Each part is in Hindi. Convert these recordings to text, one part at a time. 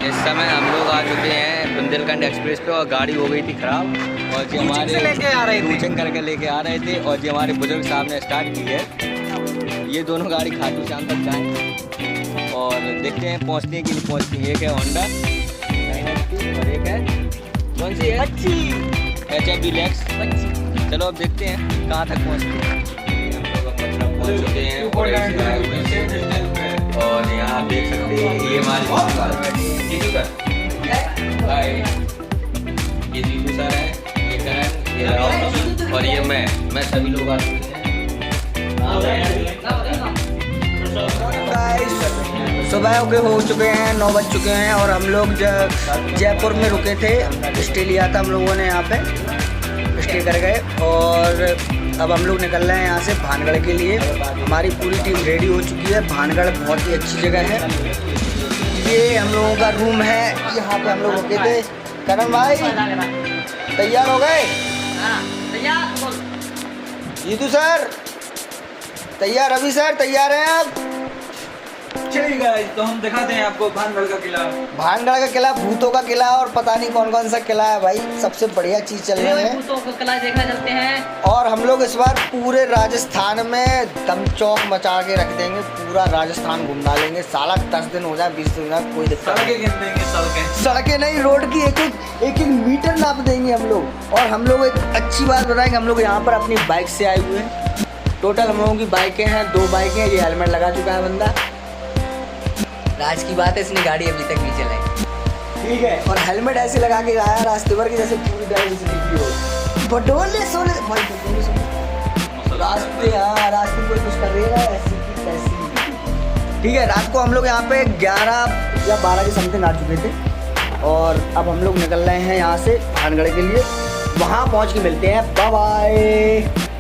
इस समय हम लोग आ चुके हैं बुंदेलखंड एक्सप्रेस पे और गाड़ी हो गई थी खराब और जो हमारे कोचिंग करके लेके आ रहे थे और जो हमारे बुजुर्ग साहब ने स्टार्ट की है, ये दोनों गाड़ी खाटू श्याम तक जाएँ और देखते हैं पहुँचने के लिए पहुँचती है। एक है होंडा और एक है कौन सी है HF Deluxe। चलो अब देखते हैं कहाँ तक पहुँचते हैं। हम लोग अब मतलब पहुँच चुके हैं और यहाँ आप देख सकते हैं ये हमारे जीतू सर, ये जीतू सर है, ये करण, ये राहुल और ये मैं सभी लोग आ चुके हैं। सुबह हो चुके हैं 9 बज चुके हैं और हम लोग जयपुर में रुके थे, स्टे लिया था हम लोगों ने, यहाँ पे स्टे कर गए और अब हम लोग निकल रहे हैं यहाँ से भानगढ़ के लिए। हमारी पूरी टीम रेडी हो चुकी है। भानगढ़ बहुत ही अच्छी जगह है। ये हम लोगों का रूम है, यहाँ पे हम लोग रुके थे। करण भाई तैयार हो गए? जीतू सर तैयार, रवि सर तैयार हैं आप? चलिए गाइस, तो हम दिखाते हैं आपको भानगढ़ का किला। भानगढ़ का किला, भूतों का किला और पता नहीं कौन कौन सा किला है भाई, सबसे बढ़िया चीज चल रही है। भूतों का किला देखने चलते हैं और हम लोग इस बार पूरे राजस्थान में दम चौक मचा के रख देंगे, पूरा राजस्थान घूम डालेंगे। साला 10 दिन हो जाए 20 दिन हो जाए कोई दिक्कत सड़कें गिन देंगे, सड़कें नहीं, रोड की एक मीटर नाप देंगे हम लोग। और हम लोग एक अच्छी बात बताएंगे, हम लोग यहाँ पर अपनी बाइक से आए हुए हैं। टोटल हम लोगों की बाइकें हैं, 2 बाइकें हैं। ये हेलमेट लगा चुका है बंदा। राज की बात है, इसने गाड़ी अभी तक नहीं चलाई, ठीक है। और हेलमेट ऐसे लगा के आया रास्ते भर की जैसे पूरी गाड़ी से निकली हो। बटोले सोले भाई, बटोले सोले रास्ते, हाँ रास्ते कोई कुछ कर रही है ऐसी की तैसी, ठीक है। रात को हम लोग यहाँ पे 11 या 12 के समथिंग आ चुके थे और अब हम लोग निकल रहे हैं यहाँ से भानगढ़ के लिए। वहाँ पहुँच के मिलते हैं, बाय बाय।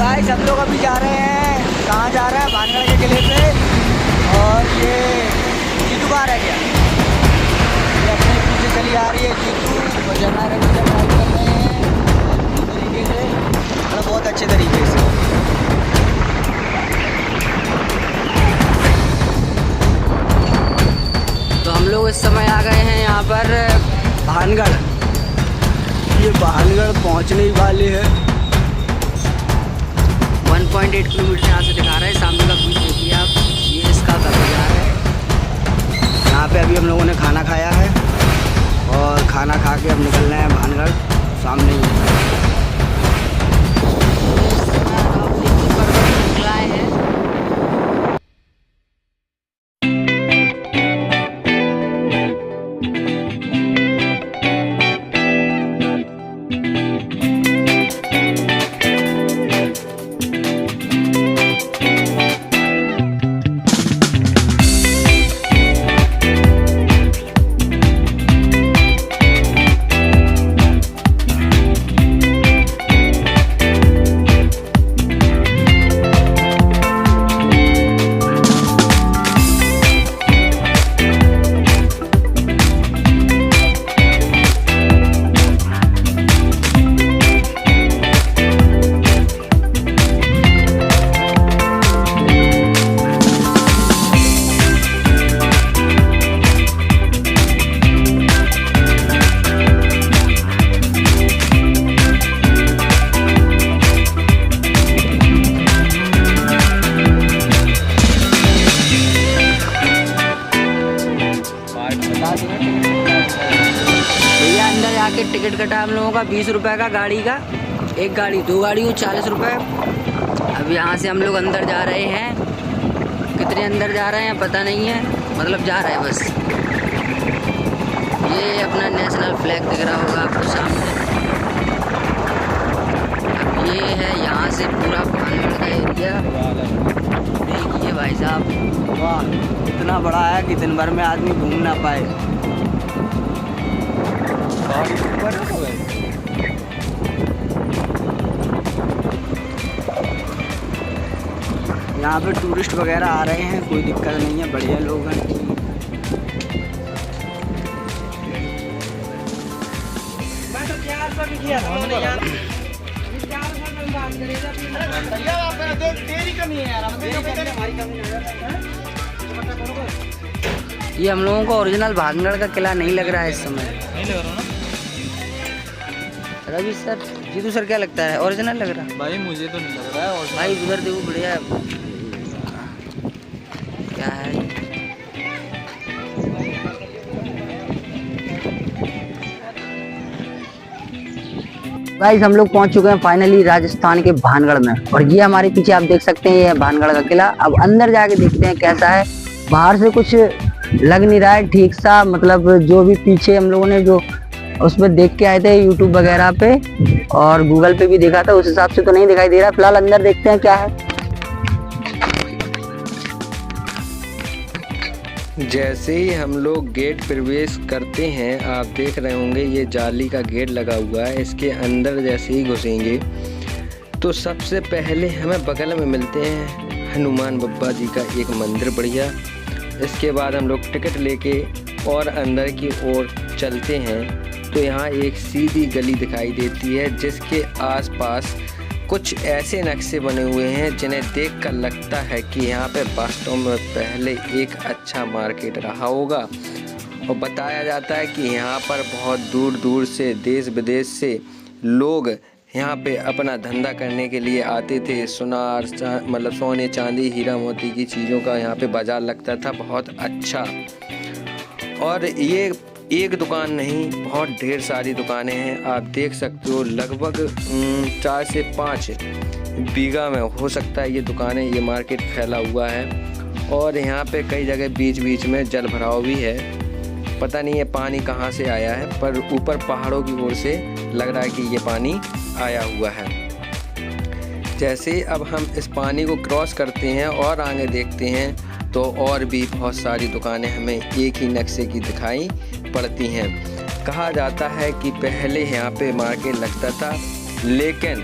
गाइस हम लोग अभी जा रहे हैं, कहाँ जा रहे हैं? भानगढ़ के किले पे। और ये जीतू कहाँ रह गया? ये अपने पीछे चली आ रही है जीतू, और ड्राइव कर रहे हैं तरीके से, मतलब बहुत अच्छे तरीके से। तो हम लोग इस समय आ गए हैं यहाँ पर भानगढ़। ये भानगढ़ पहुँचने ही वाले हैं। 1.8 किलोमीटर यहाँ से दिखा रहे हैं। सामने का व्यू देखिए आप, ये इसका घर बाजार है। यहाँ पे अभी हम लोगों ने खाना खाया है और खाना खा के अब निकल रहे हैं भानगढ़, सामने ही है। भैया अंदर जाके टिकट कटा हम लोगों का 20 रुपये का गाड़ी का, एक गाड़ी 2 गाड़ी 40 रुपये। अब यहाँ से हम लोग अंदर जा रहे हैं, कितने अंदर जा रहे हैं पता नहीं है, मतलब जा रहे हैं बस। ये अपना नेशनल फ्लैग दिख रहा होगा आपको सामने। अब ये है यहाँ से पूरा भानगढ़ का एरिया, देखिए भाई साहब, वाह इतना बड़ा है कि दिन भर में आदमी घूम ना पाए। यहाँ पे टूरिस्ट वगैरह आ रहे हैं, कोई दिक्कत नहीं है, बढ़िया लोग हैं। ये हम लोगों को ओरिजिनल भानगढ़ का किला नहीं लग रहा है इस समय। नहीं लग रहा ना रवि सर, जीतू सर क्या लगता है, ओरिजिनल लग रहा है? भाई, मुझे तो नहीं लग रहा है। और भाई उधर देखो, बढ़िया क्या है। गाइस हम लोग पहुंच चुके हैं फाइनली राजस्थान के भानगढ़ में, और ये हमारे पीछे आप देख सकते हैं, ये है भानगढ़ का किला। अब अंदर जाके देखते हैं कैसा है। बाहर से कुछ लग नहीं रहा है ठीक सा, मतलब जो भी पीछे हम लोगों ने जो उसमें देख के आए थे यूट्यूब वगैरह पे और गूगल पे भी देखा था, उस हिसाब से तो नहीं दिखाई दे रहा। फिलहाल अंदर देखते हैं क्या है। जैसे ही हम लोग गेट प्रवेश करते हैं, आप देख रहे होंगे ये जाली का गेट लगा हुआ है। इसके अंदर जैसे ही घुसेंगे तो सबसे पहले हमें बगल में मिलते हैं हनुमान बब्बा जी का एक मंदिर बढ़िया। इसके बाद हम लोग टिकट लेके और अंदर की ओर चलते हैं तो यहाँ एक सीधी गली दिखाई देती है, जिसके आसपास कुछ ऐसे नक्शे बने हुए हैं जिन्हें देखकर लगता है कि यहाँ पे वास्तव में पहले एक अच्छा मार्केट रहा होगा। और बताया जाता है कि यहाँ पर बहुत दूर दूर से, देश विदेश से लोग यहाँ पे अपना धंधा करने के लिए आते थे। सुनार, मतलब सोने चांदी हीरा मोती की चीज़ों का यहाँ पे बाजार लगता था, बहुत अच्छा। और ये एक दुकान नहीं, बहुत ढेर सारी दुकानें हैं। आप देख सकते हो लगभग 4 से 5 बीघा में हो सकता है ये दुकानें, ये मार्केट फैला हुआ है। और यहाँ पे कई जगह बीच बीच में जल भराव भी है। पता नहीं ये पानी कहाँ से आया है, पर ऊपर पहाड़ों की ओर से लग रहा है कि ये पानी आया हुआ है। जैसे अब हम इस पानी को क्रॉस करते हैं और आगे देखते हैं तो और भी बहुत सारी दुकानें हमें एक ही नक्शे की दिखाई पड़ती हैं। कहा जाता है कि पहले यहाँ पे मार्केट लगता था, लेकिन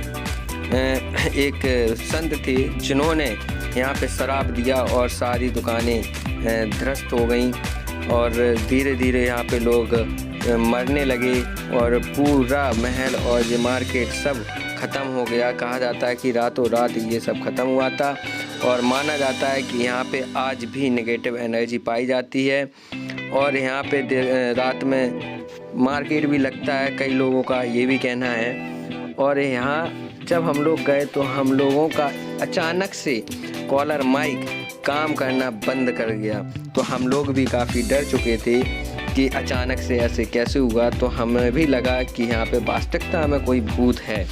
एक संत थे जिन्होंने यहाँ पे शराब दिया और सारी दुकानें ध्वस्त हो गईं और धीरे धीरे यहाँ पे लोग मरने लगे और पूरा महल और ये मार्केट सब ख़त्म हो गया। कहा जाता है कि रातों रात ये सब ख़त्म हुआ था और माना जाता है कि यहाँ पे आज भी नेगेटिव एनर्जी पाई जाती है। और यहाँ पे रात में मार्केट भी लगता है, कई लोगों का ये भी कहना है। और यहाँ जब हम लोग गए तो हम लोगों का अचानक से कॉलर माइक काम करना बंद कर गया, तो हम लोग भी काफ़ी डर चुके थे कि अचानक से ऐसे कैसे हुआ। तो हमें भी लगा कि यहाँ पे वास्तविकता में कोई भूत है।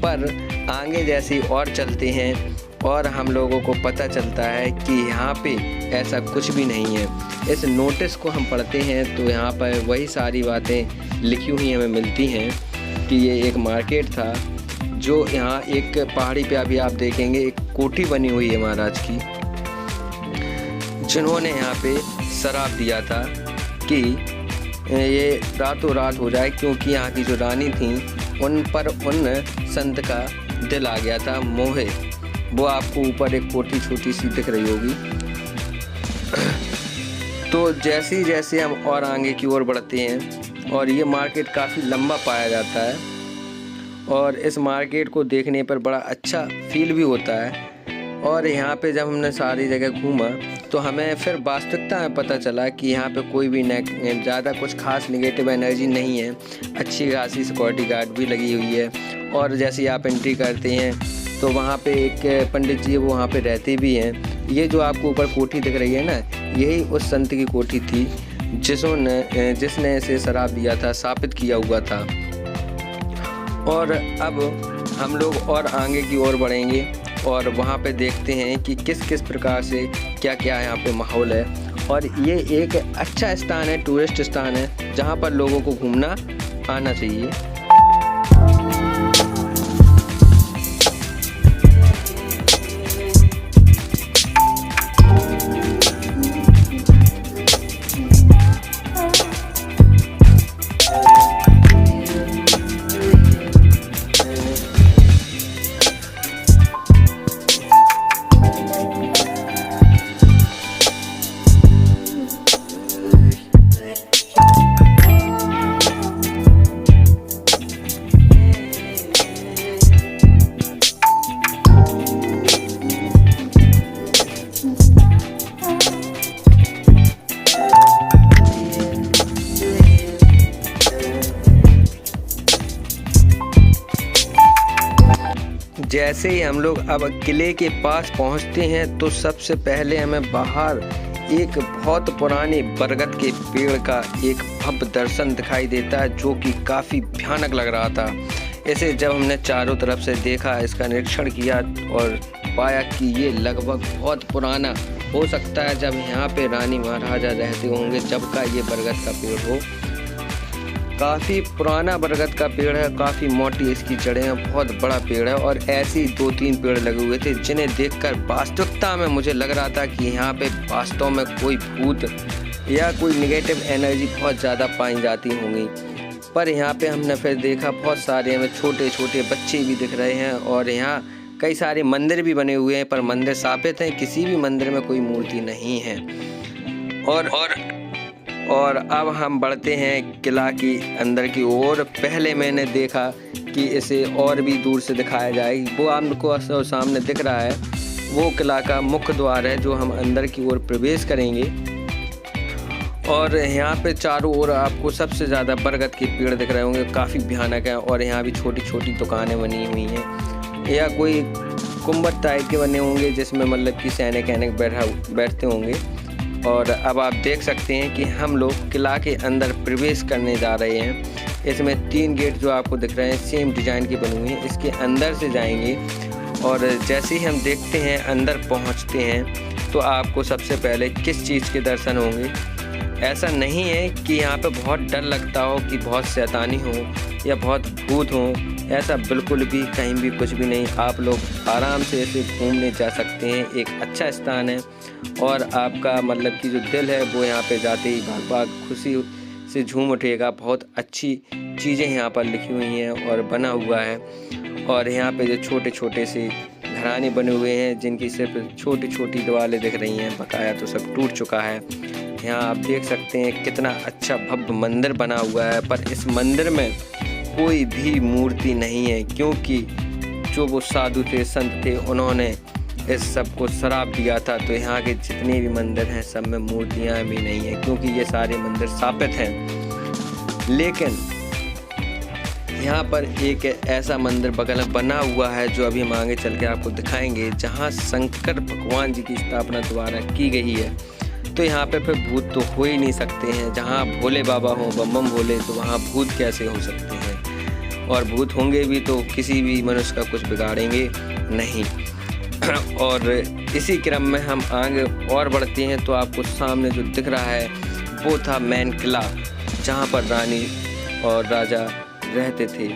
पर आगे जैसे और चलते हैं और हम लोगों को पता चलता है कि यहाँ पे ऐसा कुछ भी नहीं है। इस नोटिस को हम पढ़ते हैं तो यहाँ पर वही सारी बातें लिखी हुई हमें मिलती हैं कि ये एक मार्केट था, जो यहाँ एक पहाड़ी पे अभी आप देखेंगे एक कोठी बनी हुई है महाराज की, जिन्होंने यहाँ पे शराब दिया था कि ये रातों रात हो जाए, क्योंकि यहाँ की जो रानी थी उन पर उन संत का दिल आ गया था मोहे। वो आपको ऊपर एक कोठी छोटी सी दिख रही होगी। तो जैसे जैसे हम और आगे की ओर बढ़ते हैं और ये मार्केट काफ़ी लंबा पाया जाता है और इस मार्केट को देखने पर बड़ा अच्छा फील भी होता है। और यहाँ पे जब हमने सारी जगह घूमा तो हमें फिर वास्तविकता में पता चला कि यहाँ पे कोई भी ज़्यादा कुछ खास नेगेटिव एनर्जी नहीं है। अच्छी खासी सिक्योरिटी गार्ड भी लगी हुई है। और जैसे आप एंट्री करते हैं तो वहाँ पे एक पंडित जी वो वहाँ पे रहते भी हैं। ये जो आपको ऊपर कोठी दिख रही है ना, यही उस संत की कोठी थी जिसने इसे शराब दिया था, स्थापित किया हुआ था। और अब हम लोग और आगे की ओर बढ़ेंगे और वहाँ पे देखते हैं कि किस किस प्रकार से क्या क्या यहाँ पे माहौल है। और ये एक अच्छा स्थान है, टूरिस्ट स्थान है, जहाँ पर लोगों को घूमना आना चाहिए। जैसे ही हम लोग अब किले के पास पहुंचते हैं तो सबसे पहले हमें बाहर एक बहुत पुराने बरगद के पेड़ का एक भव्य दर्शन दिखाई देता है, जो कि काफ़ी भयानक लग रहा था। इसे जब हमने चारों तरफ से देखा, इसका निरीक्षण किया और पाया कि ये लगभग बहुत पुराना हो सकता है, जब यहाँ पे रानी महाराजा रहते होंगे जब का ये बरगद का पेड़ हो। काफ़ी पुराना बरगद का पेड़ है, काफ़ी मोटी इसकी जड़ें हैं, बहुत बड़ा पेड़ है और ऐसे ही 2-3 पेड़ लगे हुए थे, जिन्हें देखकर वास्तविकता में मुझे लग रहा था कि यहाँ पे वास्तव में कोई भूत या कोई नेगेटिव एनर्जी बहुत ज़्यादा पाई जाती होंगी। पर यहाँ पे हमने फिर देखा बहुत सारे हमें छोटे छोटे बच्चे भी दिख रहे हैं और यहाँ कई सारे मंदिर भी बने हुए हैं, पर मंदिर स्थापित हैं, किसी भी मंदिर में कोई मूर्ति नहीं है। और अब हम बढ़ते हैं किला की अंदर की ओर। पहले मैंने देखा कि इसे और भी दूर से दिखाया जाए, वो आपको सामने दिख रहा है, वो किला का मुख्य द्वार है जो हम अंदर की ओर प्रवेश करेंगे। और यहाँ पे चारों ओर आपको सबसे ज़्यादा बरगद के पेड़ दिख रहे होंगे, काफ़ी भयानक है। और यहाँ भी छोटी छोटी दुकानें बनी हुई हैं, या कोई कुंभट टाइप के बने होंगे जिसमें मतलब कि सैनिक बैठते होंगे। और अब आप देख सकते हैं कि हम लोग किला के अंदर प्रवेश करने जा रहे हैं। इसमें 3 गेट जो आपको दिख रहे हैं सेम डिज़ाइन के बने हुए हैं, इसके अंदर से जाएंगे। और जैसे ही हम देखते हैं अंदर पहुंचते हैं तो आपको सबसे पहले किस चीज़ के दर्शन होंगे। ऐसा नहीं है कि यहाँ पे बहुत डर लगता हो कि बहुत शैतानी हो या बहुत भूत हो, ऐसा बिल्कुल भी कहीं भी कुछ भी नहीं। आप लोग आराम से ऐसे घूमने जा सकते हैं, एक अच्छा स्थान है और आपका मतलब कि जो दिल है वो यहाँ पे जाते ही भाग खुशी से झूम उठेगा। बहुत अच्छी चीज़ें यहाँ पर लिखी हुई हैं और बना हुआ है। और यहाँ पे जो छोटे छोटे से घराने बने हुए हैं जिनकी सिर्फ छोटी छोटी दीवारें दिख रही हैं, बकाया तो सब टूट चुका है। यहाँ आप देख सकते हैं कितना अच्छा भव्य मंदिर बना हुआ है, पर इस मंदिर में कोई भी मूर्ति नहीं है, क्योंकि जो वो साधु थे, संत थे, उन्होंने इस सब को श्राप दिया था। तो यहाँ के जितने भी मंदिर हैं सब में मूर्तियाँ भी नहीं है, क्योंकि ये सारे मंदिर स्थापित हैं। लेकिन यहाँ पर एक ऐसा मंदिर बगल में बना हुआ है जो अभी हम आगे चल के आपको दिखाएंगे, जहाँ शंकर भगवान जी की स्थापना द्वारा की गई है। तो यहाँ पे फिर भूत तो हो ही नहीं सकते हैं। जहाँ भोले बाबा हों, बम बम भोले, तो वहाँ भूत कैसे हो सकते हैं। और भूत होंगे भी तो किसी भी मनुष्य का कुछ बिगाड़ेंगे नहीं। और इसी क्रम में हम आगे और बढ़ते हैं तो आपको सामने जो दिख रहा है वो था मेन किला, जहाँ पर रानी और राजा रहते थे।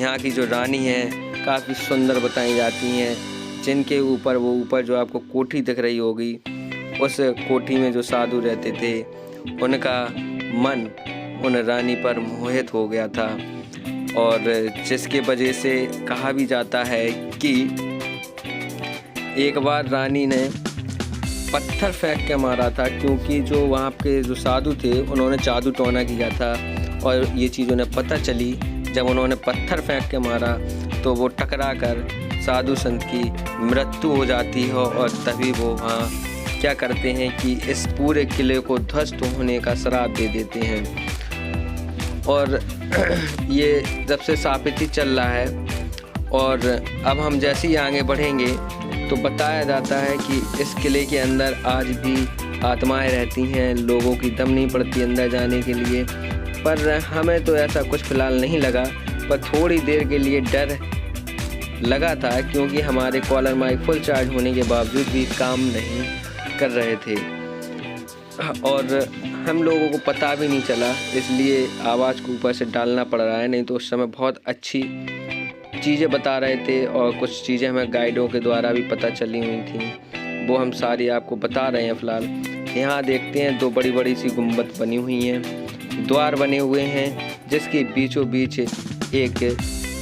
यहाँ की जो रानी है काफ़ी सुंदर बताई जाती हैं, जिनके ऊपर जो आपको कोठी दिख रही होगी, उस कोठी में जो साधु रहते थे उनका मन उन रानी पर मोहित हो गया था। और जिसके वजह से कहा भी जाता है कि एक बार रानी ने पत्थर फेंक के मारा था, क्योंकि जो वहाँ के जो साधु थे उन्होंने जादू टोना किया था। और ये चीज़ उन्हें पता चली जब उन्होंने पत्थर फेंक के मारा, तो वो टकरा कर साधु संत की मृत्यु हो जाती है। और तभी वो वहाँ क्या करते हैं कि इस पूरे किले को ध्वस्त होने का श्राप दे देते हैं। और ये जब से साबित ही चल रहा है। और अब हम जैसे ही आगे बढ़ेंगे तो बताया जाता है कि इस किले के अंदर आज भी आत्माएं रहती हैं, लोगों की दम नहीं पड़ती अंदर जाने के लिए। पर हमें तो ऐसा कुछ फ़िलहाल नहीं लगा, पर थोड़ी देर के लिए डर लगा था, क्योंकि हमारे कॉलर माइक फुल चार्ज होने के बावजूद भी काम नहीं कर रहे थे और हम लोगों को पता भी नहीं चला, इसलिए आवाज़ को ऊपर से डालना पड़ रहा है। नहीं तो उस समय बहुत अच्छी चीज़ें बता रहे थे और कुछ चीज़ें हमें गाइडों के द्वारा भी पता चली हुई थी, वो हम सारी आपको बता रहे हैं फ़िलहाल। यहाँ देखते हैं 2 बड़ी बड़ी सी गुंबद बनी हुई हैं, द्वार बने हुए हैं, जिसके बीचों बीच एक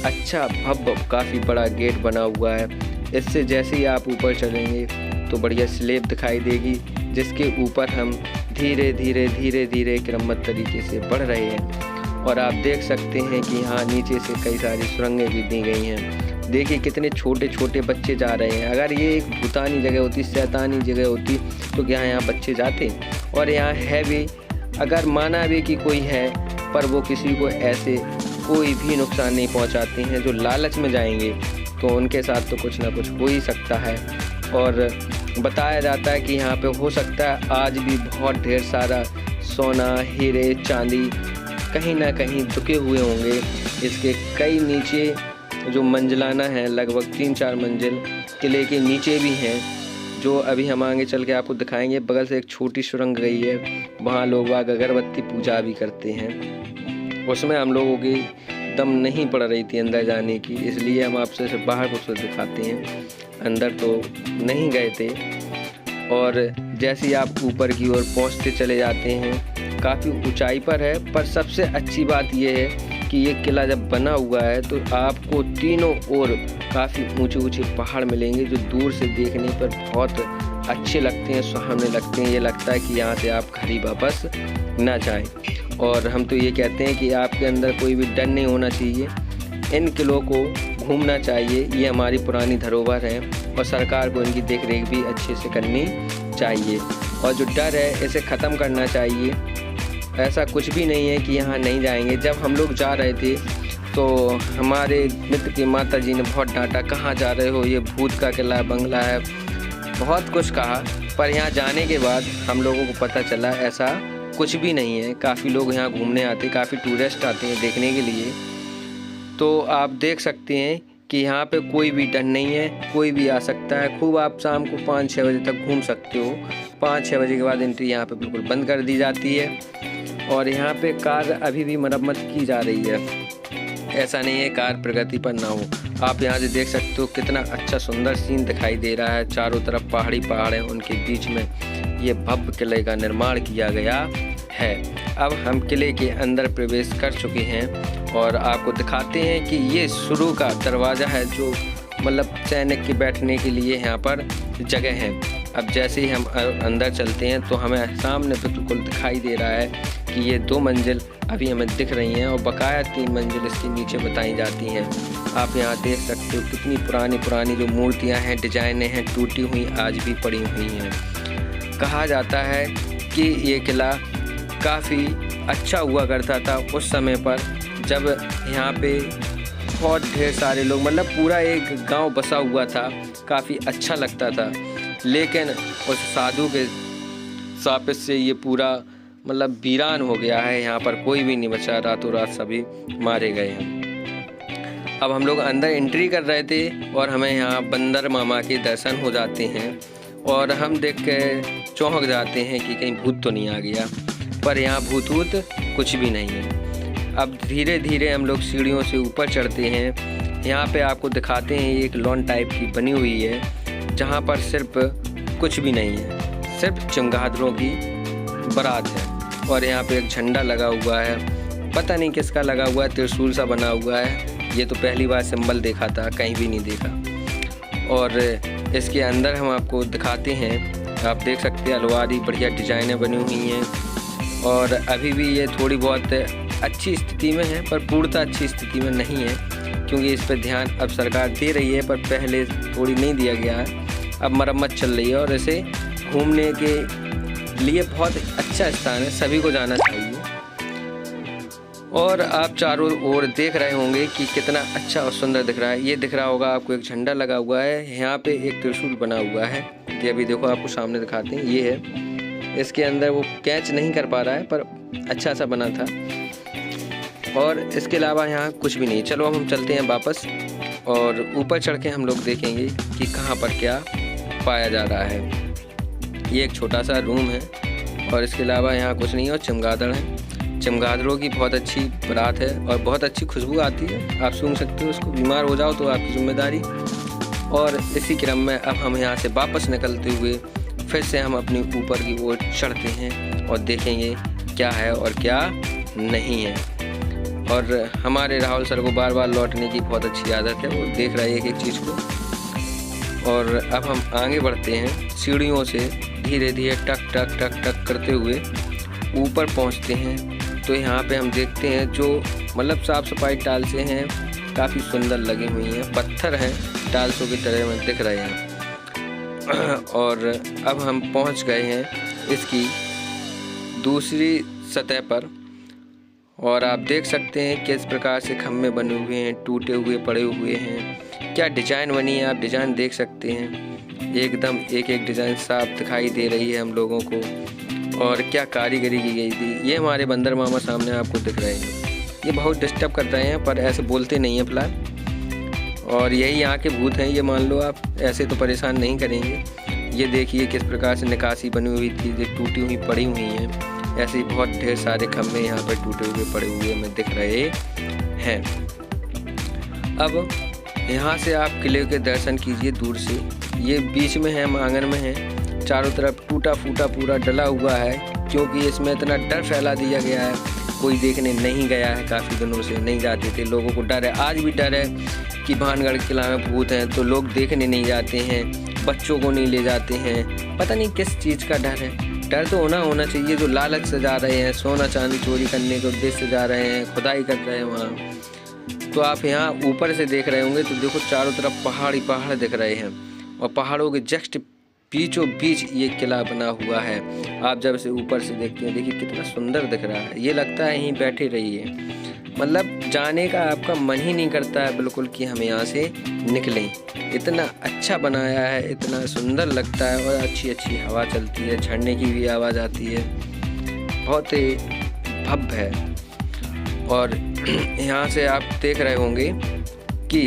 अच्छा भव्य काफ़ी बड़ा गेट बना हुआ है। इससे जैसे ही आप ऊपर चलेंगे तो बढ़िया स्लेब दिखाई देगी, जिसके ऊपर हम धीरे धीरे धीरे धीरे क्रमबद्ध तरीके से बढ़ रहे हैं। और आप देख सकते हैं कि यहाँ नीचे से कई सारी सुरंगें भी दी गई हैं। देखिए कितने छोटे छोटे बच्चे जा रहे हैं। अगर ये एक भूतानी जगह होती, शैतानी जगह होती, तो क्या यहाँ बच्चे जाते। और यहाँ है भी, अगर माना भी कि कोई है, पर वो किसी को ऐसे कोई भी नुकसान नहीं पहुँचाते हैं। जो लालच में जाएंगे तो उनके साथ तो कुछ ना कुछ हो ही सकता है। और बताया जाता है कि यहाँ पे हो सकता है आज भी बहुत ढेर सारा सोना, हीरे, चांदी कहीं ना कहीं दुके हुए होंगे। इसके कई नीचे जो मंजिलाना है, लगभग 3-4 मंजिल किले के नीचे भी हैं, जो अभी हम आगे चल के आपको दिखाएंगे। बगल से एक छोटी सुरंग गई है, वहाँ लोग बाग अगरबत्ती पूजा भी करते हैं। उसमें हम लोगों की दम नहीं पड़ रही थी अंदर जाने की, इसलिए हम आपसे सिर्फ बाहर को दिखाते हैं, अंदर तो नहीं गए थे। और जैसे ही आप ऊपर की ओर पहुँचते चले जाते हैं, काफ़ी ऊंचाई पर है। पर सबसे अच्छी बात यह है कि ये किला जब बना हुआ है तो आपको तीनों ओर काफ़ी ऊंचे ऊंचे पहाड़ मिलेंगे, जो दूर से देखने पर बहुत अच्छे लगते हैं, सुहावने लगते हैं। ये लगता है कि यहाँ से आप घर ही वापस ना जाएं। और हम तो ये कहते हैं कि आपके अंदर कोई भी डर नहीं होना चाहिए, इन किलों को घूमना चाहिए। ये हमारी पुरानी धरोहर है और सरकार को इनकी देख रेख भी अच्छे से करनी चाहिए। और जो डर है इसे ख़त्म करना चाहिए। ऐसा कुछ भी नहीं है कि यहाँ नहीं जाएंगे। जब हम लोग जा रहे थे तो हमारे मित्र की माता जी ने बहुत डांटा, कहाँ जा रहे हो, ये भूत का किला बंगला है, बहुत कुछ कहा। पर यहाँ जाने के बाद हम लोगों को पता चला ऐसा कुछ भी नहीं है। काफ़ी लोग यहाँ घूमने आते, काफ़ी टूरिस्ट आते हैं देखने के लिए। तो आप देख सकते हैं कि यहाँ पे कोई भी डर नहीं है, कोई भी आ सकता है। खूब आप शाम को 5-6 बजे तक घूम सकते हो। 5-6 बजे के बाद एंट्री यहाँ पे बिल्कुल बंद कर दी जाती है। और यहाँ पे कार अभी भी मरम्मत की जा रही है, ऐसा नहीं है कार प्रगति पर ना हो। आप यहाँ से देख सकते हो कितना अच्छा सुंदर सीन दिखाई दे रहा है। चारों तरफ पहाड़ी पहाड़ हैं, उनके बीच में ये भव्य किले का निर्माण किया गया है। अब हम किले के अंदर प्रवेश कर चुके हैं और आपको दिखाते हैं कि ये शुरू का दरवाज़ा है, जो मतलब सैनिक के बैठने के लिए यहाँ पर जगह है। अब जैसे ही हम अंदर चलते हैं तो हमें सामने बिल्कुल दिखाई दे रहा है कि ये 2 मंजिल अभी हमें दिख रही हैं और बकाया 3 मंजिल इसके नीचे बताई जाती हैं। आप यहाँ देख सकते हो कितनी पुरानी जो मूर्तियाँ हैं, डिजाइनें हैं, टूटी हुई आज भी पड़ी हुई हैं। कहा जाता है कि ये किला काफ़ी अच्छा हुआ करता था उस समय पर, जब यहाँ पे बहुत ढेर सारे लोग, मतलब पूरा एक गांव बसा हुआ था, काफ़ी अच्छा लगता था। लेकिन उस साधु के शाप से ये पूरा मतलब वीरान हो गया है, यहाँ पर कोई भी नहीं बचा, रातों रात सभी मारे गए हैं। अब हम लोग अंदर एंट्री कर रहे थे और हमें यहाँ बंदर मामा के दर्शन हो जाते हैं और हम देख के चौंक जाते हैं कि कहीं भूत तो नहीं आ गया। पर यहाँ भूत कुछ भी नहीं है। अब धीरे धीरे हम लोग सीढ़ियों से ऊपर चढ़ते हैं। यहाँ पे आपको दिखाते हैं एक लॉन टाइप की बनी हुई है, जहाँ पर सिर्फ कुछ भी नहीं है, सिर्फ चमगादड़ों की बारात है। और यहाँ पे एक झंडा लगा हुआ है, पता नहीं किसका लगा हुआ है, त्रिशूल सा बना हुआ है। ये तो पहली बार सिंबल देखा था, कहीं भी नहीं देखा। और इसके अंदर हम आपको दिखाते हैं, आप देख सकते हैं अलवारी बढ़िया डिजाइनें बनी हुई हैं। और अभी भी ये थोड़ी बहुत अच्छी स्थिति में है, पर पूर्णतः अच्छी स्थिति में नहीं है, क्योंकि इस पर ध्यान अब सरकार दे रही है, पर पहले थोड़ी नहीं दिया गया है। अब मरम्मत चल रही है और इसे घूमने के लिए बहुत अच्छा स्थान है, सभी को जाना चाहिए। और आप चारों ओर देख रहे होंगे कि कितना अच्छा और सुंदर दिख रहा है। ये दिख रहा होगा आपको एक झंडा लगा हुआ है, यहाँ पे एक त्रिशूल बना हुआ है। ये अभी देखो आपको सामने दिखाते हैं, ये है। इसके अंदर वो कैच नहीं कर पा रहा है, पर अच्छा सा बना था। और इसके अलावा यहाँ कुछ भी नहीं। चलो अब हम चलते हैं वापस और ऊपर चढ़ के हम लोग देखेंगे कि कहाँ पर क्या पाया जा रहा है। ये एक छोटा सा रूम है और इसके अलावा यहाँ कुछ नहीं है। और चमगादड़ है, चमगादड़ों की बहुत अच्छी बारात है और बहुत अच्छी खुशबू आती है, आप सूंघ सकते हो उसको। बीमार हो जाओ तो आपकी जिम्मेदारी। और इसी क्रम में अब हम यहाँ से वापस निकलते हुए फिर से हम अपनी ऊपर की ओर चढ़ते हैं और देखेंगे क्या है और क्या नहीं है। और हमारे राहुल सर को बार बार लौटने की बहुत अच्छी आदत है, वो देख रहा है एक एक चीज़ को। और अब हम आगे बढ़ते हैं, सीढ़ियों से धीरे धीरे टक टक टक टक करते हुए ऊपर पहुंचते हैं। तो यहाँ पे हम देखते हैं जो मतलब साफ़ सफाई टाइल से हैं, काफ़ी सुंदर लगी हुई हैं, पत्थर हैं, टाइल्सों की तरह में दिख रहे हैं। और अब हम पहुंच गए हैं इसकी दूसरी सतह पर। और आप देख सकते हैं किस प्रकार से खम्भे बने हुए हैं, टूटे हुए पड़े हुए हैं। क्या डिज़ाइन बनी है, आप डिज़ाइन देख सकते हैं। एकदम एक एक डिज़ाइन साफ दिखाई दे रही है हम लोगों को, और क्या कारीगरी की गई थी। ये हमारे बंदर मामा सामने आपको दिख रहे हैं, ये बहुत डिस्टर्ब कर रहे हैं पर ऐसे बोलते नहीं हैं फिलहाल, और यही यहाँ के भूत हैं ये मान लो आप, ऐसे तो परेशान नहीं करेंगे। ये देखिए किस प्रकार से निकासी बनी हुई थी, ये टूटी हुई पड़ी हुई हैं। ऐसे ही बहुत ढेर सारे खम्भे यहाँ पर टूटे हुए पड़े हुए हमें दिख रहे हैं। अब यहाँ से आप किले के दर्शन कीजिए दूर से। ये बीच में है, आंगन में है, चारों तरफ टूटा फूटा पूरा डला हुआ है, क्योंकि इसमें इतना डर फैला दिया गया है, कोई देखने नहीं गया है। काफ़ी दिनों से नहीं जाते थे, लोगों को डर है, आज भी डर है कि भानगढ़ किला में भूत हैं तो लोग देखने नहीं जाते हैं, बच्चों को नहीं ले जाते हैं। पता नहीं किस चीज़ का डर है। डर तो होना चाहिए। जो लालच से जा रहे हैं, सोना चांदी चोरी करने के उद्देश्य से जा रहे हैं, खुदाई कर रहे हैं वहाँ। तो आप यहाँ ऊपर से देख रहे होंगे तो देखो चारों तरफ पहाड़ ही पहाड़ दिख रहे हैं, और पहाड़ों के जस्ट बीचों बीच ये किला बना हुआ है। आप जब इसे ऊपर से देखते हैं, देखिए कितना सुंदर दिख रहा है। ये लगता है यहीं बैठे रहिए, मतलब जाने का आपका मन ही नहीं करता है बिल्कुल कि हम यहाँ से निकलें। इतना अच्छा बनाया है, इतना सुंदर लगता है, और अच्छी अच्छी हवा चलती है, झरने की भी आवाज़ आती है, बहुत ही भव्य है। और यहाँ से आप देख रहे होंगे कि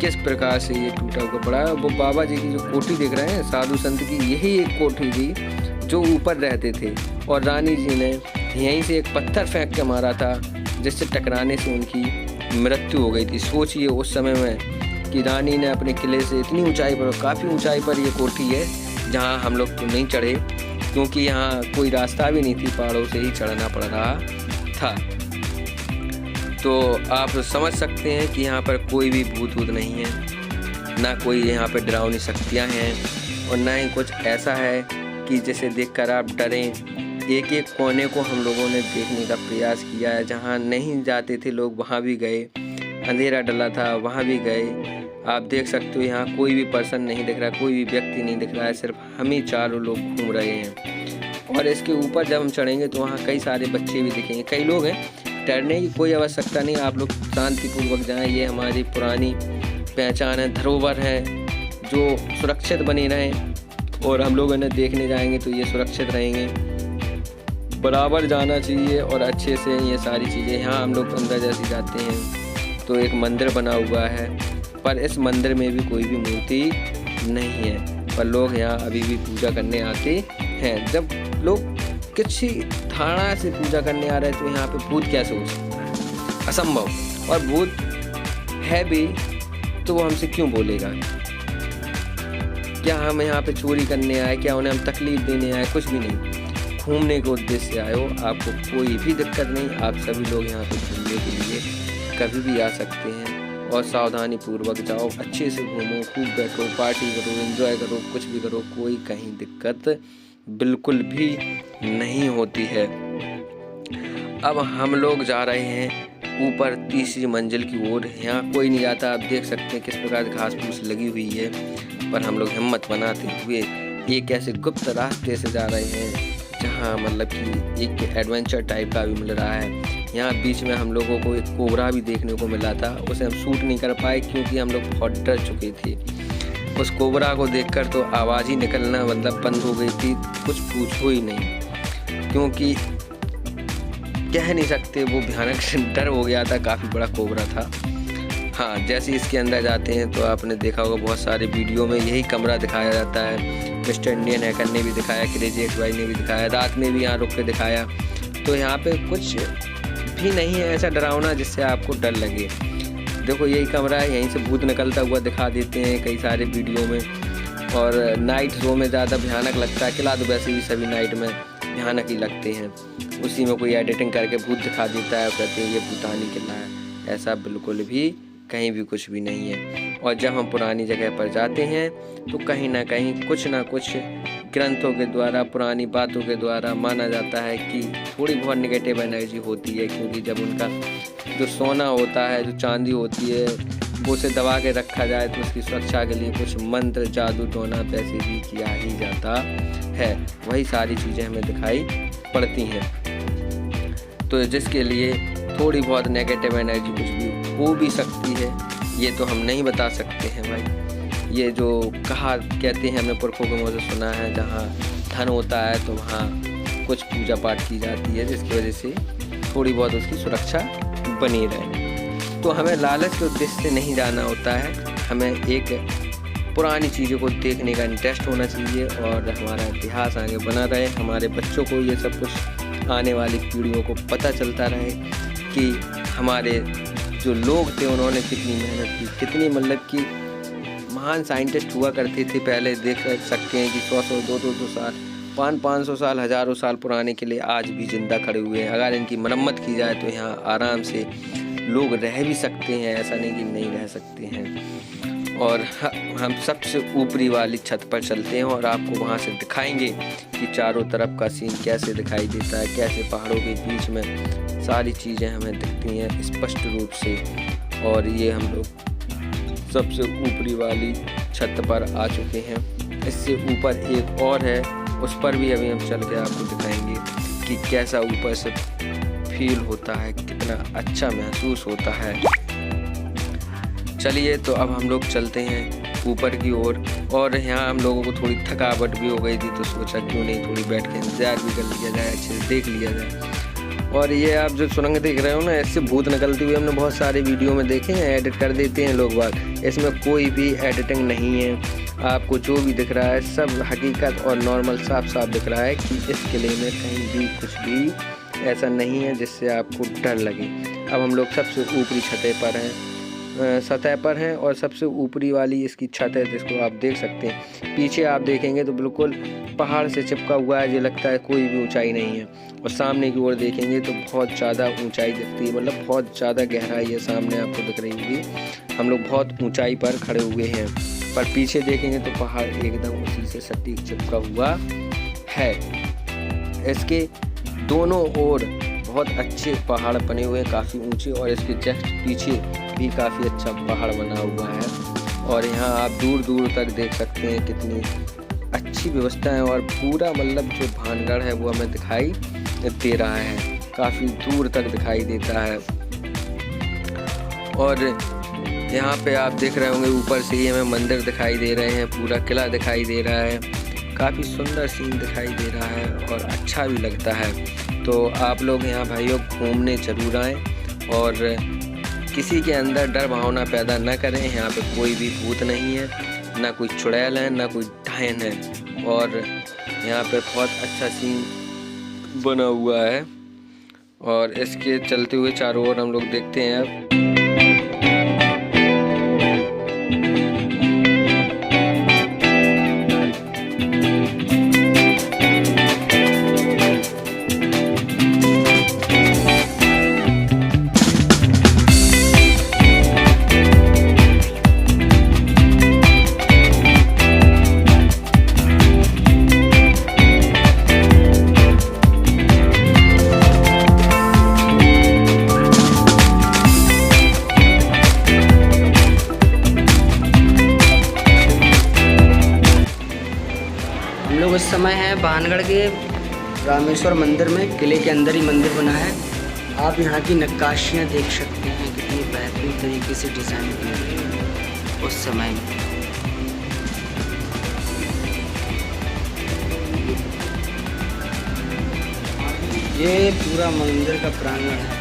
किस प्रकार से ये टूटा हुआ पड़ा है। वो बाबा जी की जो कोठी देख रहे हैं साधु संत की, यही एक कोठी थी जो ऊपर रहते थे, और रानी जी ने यहीं से एक पत्थर फेंक के मारा था, जिससे टकराने से उनकी मृत्यु हो गई थी। सोचिए उस समय में कि रानी ने अपने किले से इतनी ऊंचाई पर, काफ़ी ऊंचाई पर ये कोठी है, जहां हम लोग तो नहीं चढ़े क्योंकि यहाँ कोई रास्ता भी नहीं थी, पहाड़ों से ही चढ़ना पड़ रहा था। तो आप समझ सकते हैं कि यहाँ पर कोई भी भूत वूत नहीं है, ना कोई यहाँ पर डरावनी शक्तियाँ हैं, और ना ही कुछ ऐसा है कि जिसे देखकर आप डरें। एक एक कोने को हम लोगों ने देखने का प्रयास किया है, जहाँ नहीं जाते थे लोग वहाँ भी गए, अंधेरा डला था वहाँ भी गए। आप देख सकते हो यहाँ कोई भी पर्सन नहीं दिख रहा, कोई भी व्यक्ति नहीं दिख रहा है, सिर्फ हम ही चारों लोग घूम रहे हैं। और इसके ऊपर जब हम चढ़ेंगे तो वहाँ कई सारे बच्चे भी दिखेंगे, कई लोग हैं। डरने की कोई आवश्यकता नहीं, आप लोग शांतिपूर्वक जाएं। ये हमारी पुरानी पहचान है, धरोहर है, जो सुरक्षित बनी रहें, और हम लोग इन्हें देखने जाएंगे तो ये सुरक्षित रहेंगे। बराबर जाना चाहिए और अच्छे से ये सारी चीज़ें। यहाँ हम लोग अंदर जैसे जाते हैं तो एक मंदिर बना हुआ है, पर इस मंदिर में भी कोई भी मूर्ति नहीं है, पर लोग यहाँ अभी भी पूजा करने आते हैं। जब लोग किसी धारणा से पूजा करने आ रहे हैं तो यहाँ पे भूत कैसे हो सकता है? असंभव। और भूत है भी तो वो हमसे क्यों बोलेगा? क्या हम यहाँ पे चोरी करने आए, क्या उन्हें हम तकलीफ देने आए? कुछ भी नहीं, घूमने के उद्देश्य से आए हो। आपको कोई भी दिक्कत नहीं, आप सभी लोग यहाँ पे घूमने के लिए कभी भी आ सकते हैं, और सावधानी पूर्वक जाओ, अच्छे से घूमो, खूब बैठो, पार्टी करो, एंजॉय करो, कुछ भी करो, कोई कहीं दिक्कत बिल्कुल भी नहीं होती है। अब हम लोग जा रहे हैं ऊपर तीसरी मंजिल की ओर। यहाँ कोई नहीं जाता, आप देख सकते हैं किस प्रकार घास फूस लगी हुई है, पर हम लोग हिम्मत बनाते हुए एक ऐसे गुप्त रास्ते से जा रहे हैं जहाँ मतलब कि एक एडवेंचर टाइप का भी मिल रहा है। यहाँ बीच में हम लोगों को एक कोबरा भी देखने को मिला था, उसे हम शूट नहीं कर पाए क्योंकि हम लोग बहुत डर चुके थे। उस कोबरा को देखकर तो आवाज़ ही निकलना मतलब बंद हो गई थी, कुछ पूछो ही नहीं, क्योंकि कह नहीं सकते, वो भयानक डर हो गया था। काफ़ी बड़ा कोबरा था। हाँ, जैसे इसके अंदर जाते हैं तो आपने देखा होगा बहुत सारे वीडियो में यही कमरा दिखाया जाता है। मिस्टर इंडियन हैकर ने भी दिखाया, क्रेजी एक्स वाई ने भी दिखाया, रात में भी यहाँ रुक के दिखाया। तो यहाँ पे कुछ भी नहीं है ऐसा डरावना जिससे आपको डर लगे। देखो यही कमरा है, यहीं से भूत निकलता हुआ दिखा देते हैं कई सारे वीडियो में, और नाइट शो में ज़्यादा भयानक लगता है। किला तो वैसे भी सभी नाइट में भयानक ही लगते हैं, उसी में कोई एडिटिंग करके भूत दिखा देता है और कहते हैं ये भूतानी किला है। ऐसा बिल्कुल भी कहीं भी कुछ भी नहीं है। और जब हम पुरानी जगह पर जाते हैं तो कहीं ना कुछ ग्रंथों के द्वारा, पुरानी बातों के द्वारा माना जाता है कि थोड़ी बहुत नेगेटिव एनर्जी होती है, क्योंकि जब उनका जो सोना होता है, जो चांदी होती है, वो उसे दबा के रखा जाए तो उसकी सुरक्षा के लिए कुछ मंत्र, जादू टोना वैसे भी किया ही जाता है। वही सारी चीज़ें हमें दिखाई पड़ती हैं, तो जिसके लिए थोड़ी बहुत नेगेटिव एनर्जी कुछ भी हो भी सकती है, ये तो हम नहीं बता सकते हैं भाई। ये जो कहा कहते हैं, हमने पुरखों के मुँह से सुना है, जहाँ धन होता है तो वहाँ कुछ पूजा पाठ की जाती है, जिसकी वजह से थोड़ी बहुत उसकी सुरक्षा बनी रहे। तो हमें लालच के उद्देश्य से नहीं जाना होता है, हमें एक पुरानी चीज़ों को देखने का इंटरेस्ट होना चाहिए और हमारा इतिहास आगे बना रहे, हमारे बच्चों को ये सब कुछ आने वाली पीढ़ियों को पता चलता रहे कि हमारे जो लोग थे उन्होंने कितनी मेहनत की, कितनी मतलब कि महान साइंटिस्ट हुआ करते थे पहले। देख सकते हैं कि 100-100, 200-200 साल, 500-500 साल, हज़ारों साल पुराने किले आज भी ज़िंदा खड़े हुए हैं। अगर इनकी मरम्मत की जाए तो यहाँ आराम से लोग रह भी सकते हैं, ऐसा नहीं कि नहीं रह सकते हैं। और हम सबसे ऊपरी वाली छत पर चलते हैं और आपको वहाँ से दिखाएंगे कि चारों तरफ का सीन कैसे दिखाई देता है, कैसे पहाड़ों के बीच में सारी चीज़ें हमें दिखती हैं स्पष्ट रूप से। और ये हम लोग सबसे ऊपरी वाली छत पर आ चुके हैं। इससे ऊपर एक और है, उस पर भी अभी हम चल के आपको दिखाएंगे कि कैसा ऊपर से फील होता है, कितना अच्छा महसूस होता है। चलिए तो अब हम लोग चलते हैं ऊपर की ओर। और यहाँ हम लोगों को थोड़ी थकावट भी हो गई थी, तो सोचा क्यों नहीं थोड़ी बैठ के इंतजार भी कर लिया जाए, अच्छे से देख लिया जाए। और ये आप जो सुरंग देख रहे हो ना, इससे भूत निकलती हुई हमने बहुत सारे वीडियो में देखे हैं, एडिट कर देते हैं लोग बात। इसमें कोई भी एडिटिंग नहीं है, आपको जो भी दिख रहा है सब हकीकत और नॉर्मल साफ साफ दिख रहा है कि इस किले में कहीं भी कुछ भी ऐसा नहीं है जिससे आपको डर लगे। अब हम लोग सबसे ऊपरी सतह पर हैं और सबसे ऊपरी वाली इसकी छत है, जिसको आप देख सकते हैं। पीछे आप देखेंगे तो बिल्कुल पहाड़ से चिपका हुआ है, जो लगता है कोई भी ऊंचाई नहीं है। और सामने की ओर देखेंगे तो बहुत ज़्यादा ऊंचाई दिखती है, मतलब बहुत ज़्यादा गहराई है, सामने आपको दिख रही होगी। हम लोग बहुत ऊंचाई पर खड़े हुए हैं, पर पीछे देखेंगे तो पहाड़ एकदम उसी से सटीक चिपका हुआ है। इसके दोनों ओर बहुत अच्छे पहाड़ बने हुए हैं, काफ़ी ऊंचे, और इसके जस्ट पीछे भी काफ़ी अच्छा पहाड़ बना हुआ है। और यहाँ आप दूर दूर तक देख सकते हैं कितनी अच्छी व्यवस्था है, और पूरा मतलब जो भानगढ़ है वो हमें दिखाई दे रहा है, काफ़ी दूर तक दिखाई देता है। और यहाँ पे आप देख रहे होंगे ऊपर से ही हमें मंदिर दिखाई दे रहे हैं, पूरा किला दिखाई दे रहा है, काफ़ी सुंदर सीन दिखाई दे रहा है और अच्छा भी लगता है। तो आप लोग यहाँ भाइयों घूमने ज़रूर आएँ और किसी के अंदर डर भावना पैदा न करें। यहाँ पे कोई भी भूत नहीं है, ना कोई चुड़ैल है, ना कोई डायन है, और यहाँ पे बहुत अच्छा सीन बना हुआ है। और इसके चलते हुए चारों ओर हम लोग देखते हैं अब। इस समय है भानगढ़ के रामेश्वर मंदिर में, किले के अंदर ही मंदिर बना है। आप यहाँ की नक्काशियाँ देख सकते हैं, कितनी बेहतरीन तरीके से डिज़ाइन की गई उस समय में। ये पूरा मंदिर का प्रांगण है।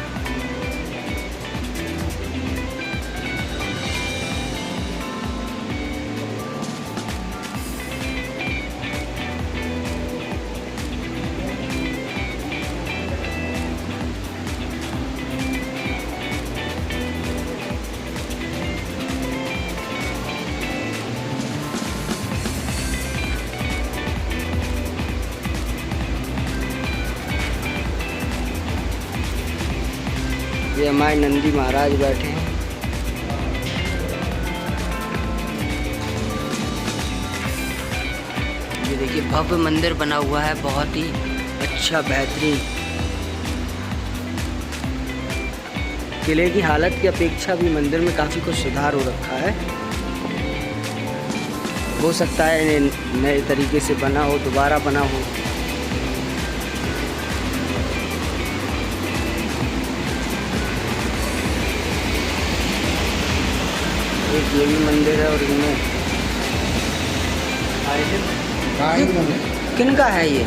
ये हमारे नंदी महाराज बैठे हैं। ये देखिए भव्य मंदिर बना हुआ है, बहुत ही अच्छा बेहतरीन। किले की हालत की अपेक्षा भी मंदिर में काफ़ी कुछ सुधार हो रखा है। हो सकता है नए तरीके से बना हो, दोबारा बना हो। एक ये भी मंदिर है और इनमें किनका है ये?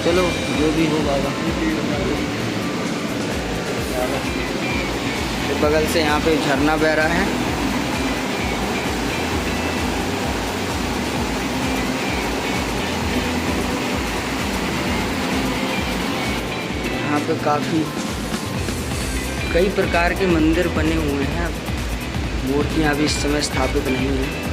चलो जो भी हो बाबा। बगल से यहाँ पे झरना बह रहा है। यहाँ पे काफ़ी कई प्रकार के मंदिर बने हुए हैं। मूर्तियाँ अभी इस समय स्थापित नहीं हैं।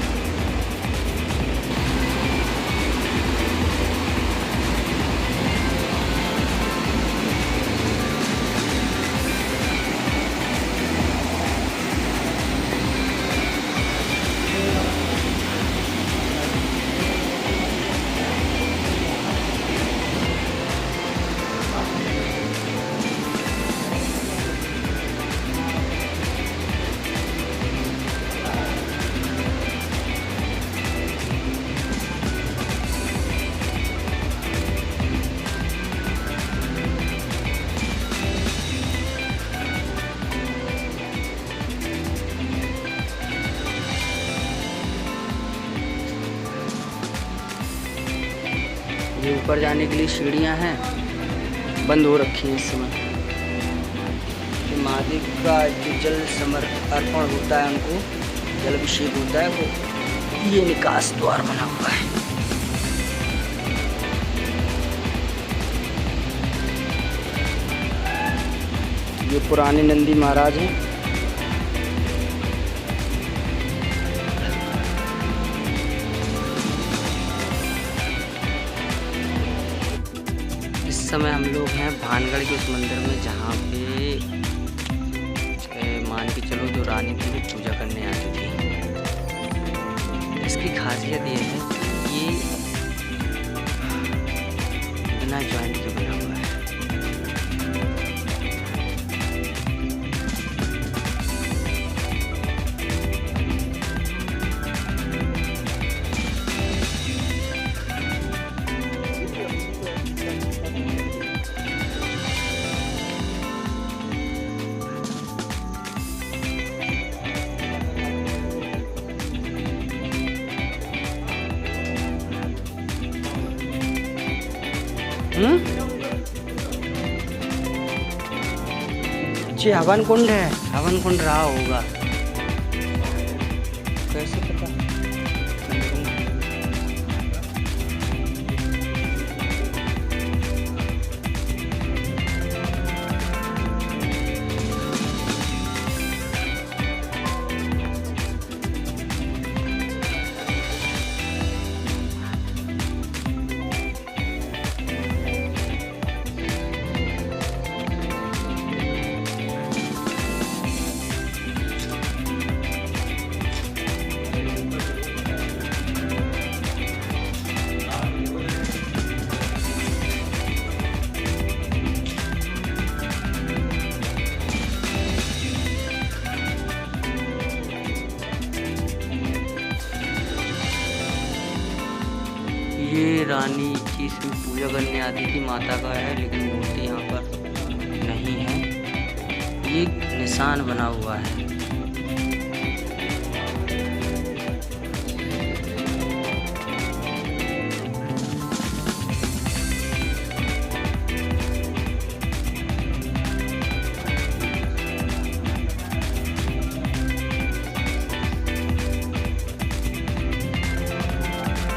ये ऊपर जाने के लिए सीढ़ियाँ हैं, बंद हो रखी हैं इस समय। महादेव का जो जल अर्पण होता है, उनको जल अभिषेक होता है, वो ये निकास द्वार बना हुआ है। ये पुराने नंदी महाराज हैं। इस समय हम लोग हैं भानगढ़ के उस मंदिर में जहाँ पे मान के चलो जो रानी थी वो पूजा करने आती थी। इसकी खासियत ये है कि ये बिना जॉइंट के बना हुआ है। जी हवन कुंड है, हवन कुंड रहा होगा। कैसे पता? ये रानी की इसमें पूजा करने आती थी, माता का है, लेकिन मूर्ति यहाँ पर नहीं है। ये निशान बना हुआ है।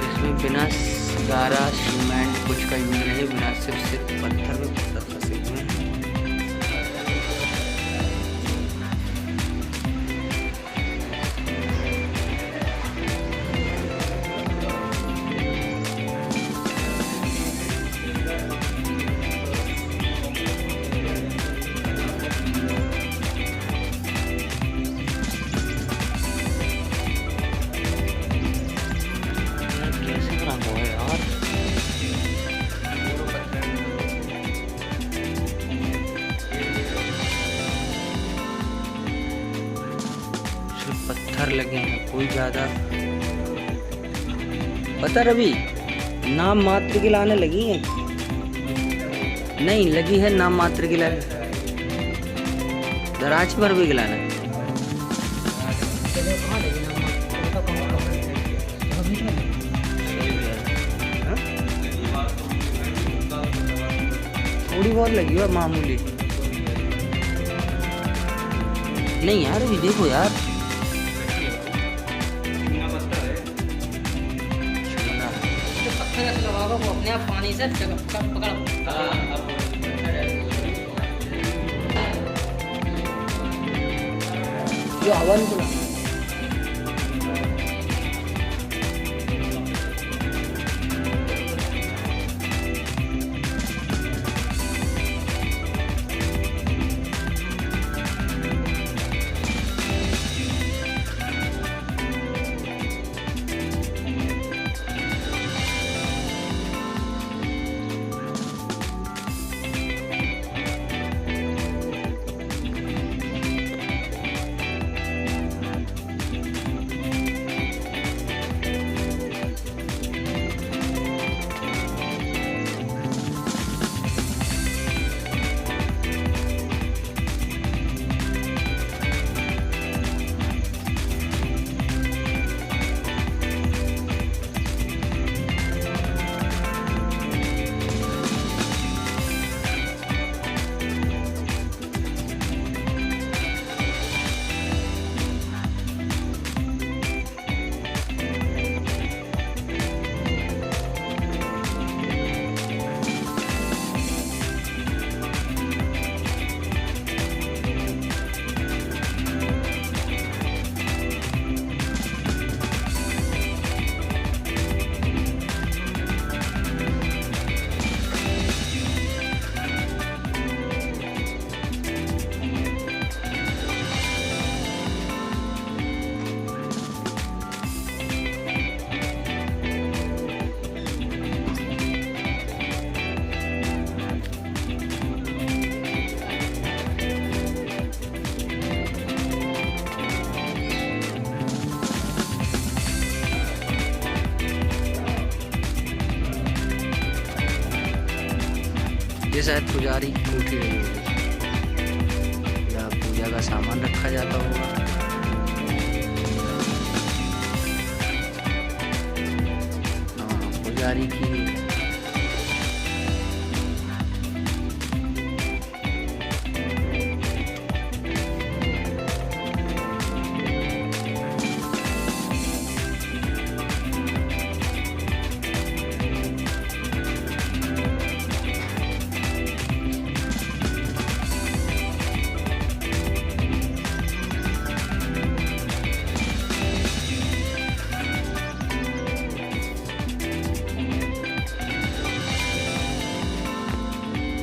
इसमें बिना गारा सीमेंट कुछ का यूज नहीं, बिना सिर्फ पत्थर में पत्थर फंसे हुए हैं। कैसे बना हुआ है यार? पत्थर लगे हैं, कोई ज्यादा पत्थर अभी नाम मात्र के लाने लगी हैं, नहीं लगी है नाम मात्र के लाने, दराज पर भी गिलाना। कहाँ लगी ना बताओ कहाँ बीच में थोड़ी बहुत लगी है मामूली। नहीं यार अभी देखो यार पत्थर ऐसे लगाओगे वो अपने आप पानी से पकड़। जो हवा निकला ये शायद पुजारी उठ रही होगी या पूजा का सामान रखा जाता होगा।